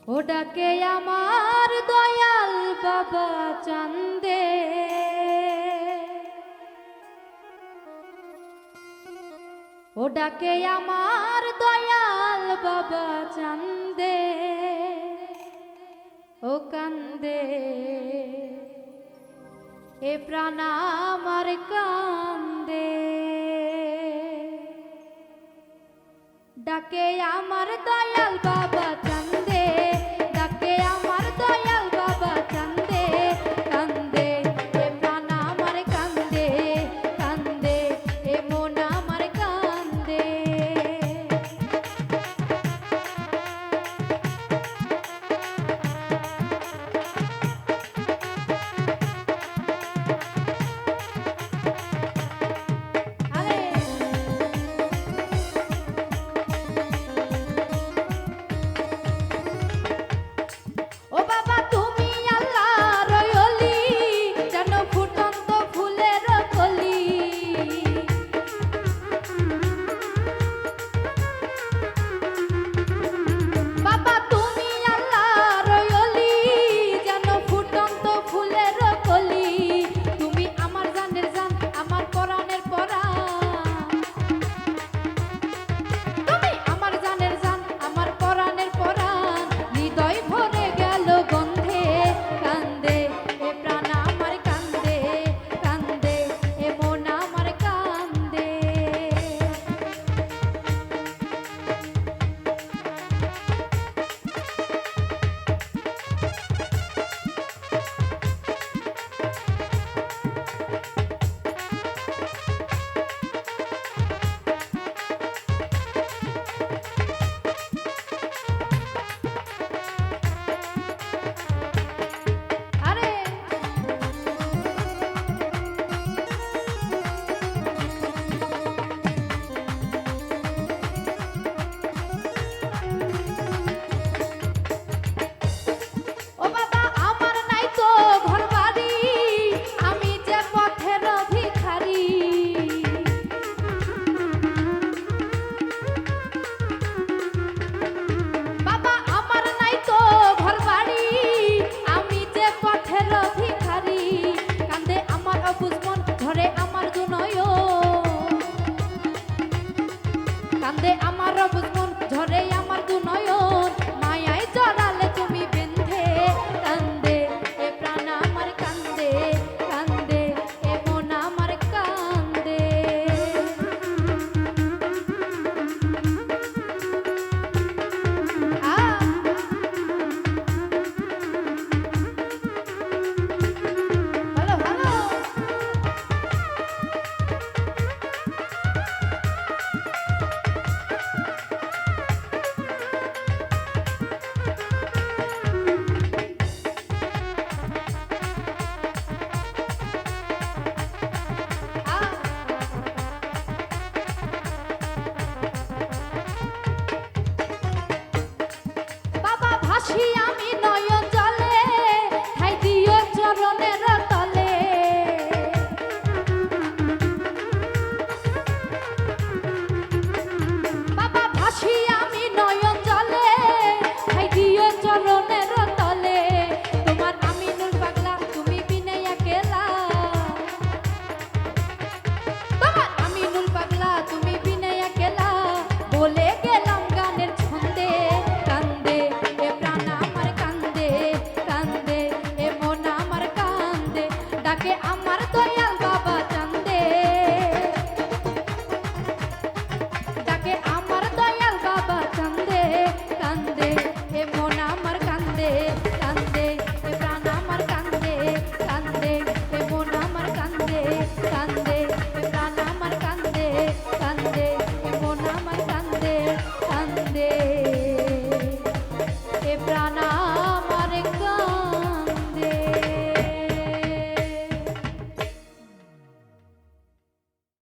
ও ডাকে আমার দয়াল বাবা চান্দে, ও ডাকে আমার দয়াল বাবা চান্দে, ও কান্দে এ প্রাণ আমার কান্দে। ডাকে আমার দয়াল বাবা চান্দে, ডাকে আমার দয়াল বাবা চান্দে, কান্দে এ প্রাণ আমার কান্দে, কান্দে এ মন আমার কান্দে। কান্দে আমার বুঝমন ঝরে আমার দু নয়ন, মায়ায় জড়ালে তুমি বেঁধে, কান্দে এ প্রাণ আমার কান্দে, কান্দে এ মন আমার কান্দে। ভালো ভালো আমি নয়ন জলে, ঠাই দিও চরণের তলে। বাবা ভাসি আমি নয়ন জলে, ঠাই দিও চরণের তলে। তোমার আমিনুল পাগলা তুমি বিনে একেলা, তোমার আমিনুল পাগলা তুমি বিনে একেলা, বলে গেলাম গানের ছন্দে, কান্দে এ প্রাণ আমার কান্দে, কান্দে এ মন আমার কান্দে। ডাকে আমার দয়াল বাবা চান্দে, ডাকে আমার দয়াল বাবা চান্দে, কান্দে এ মন আমার কান্দে, কান্দে এ প্রাণ আমার কান্দে, কান্দে এ মন আমার কান্দে, কান্দে এ প্রাণ আমার কান্দে, কান্দে এ মন আমার কান্দে, কান্দে এ প্রাণ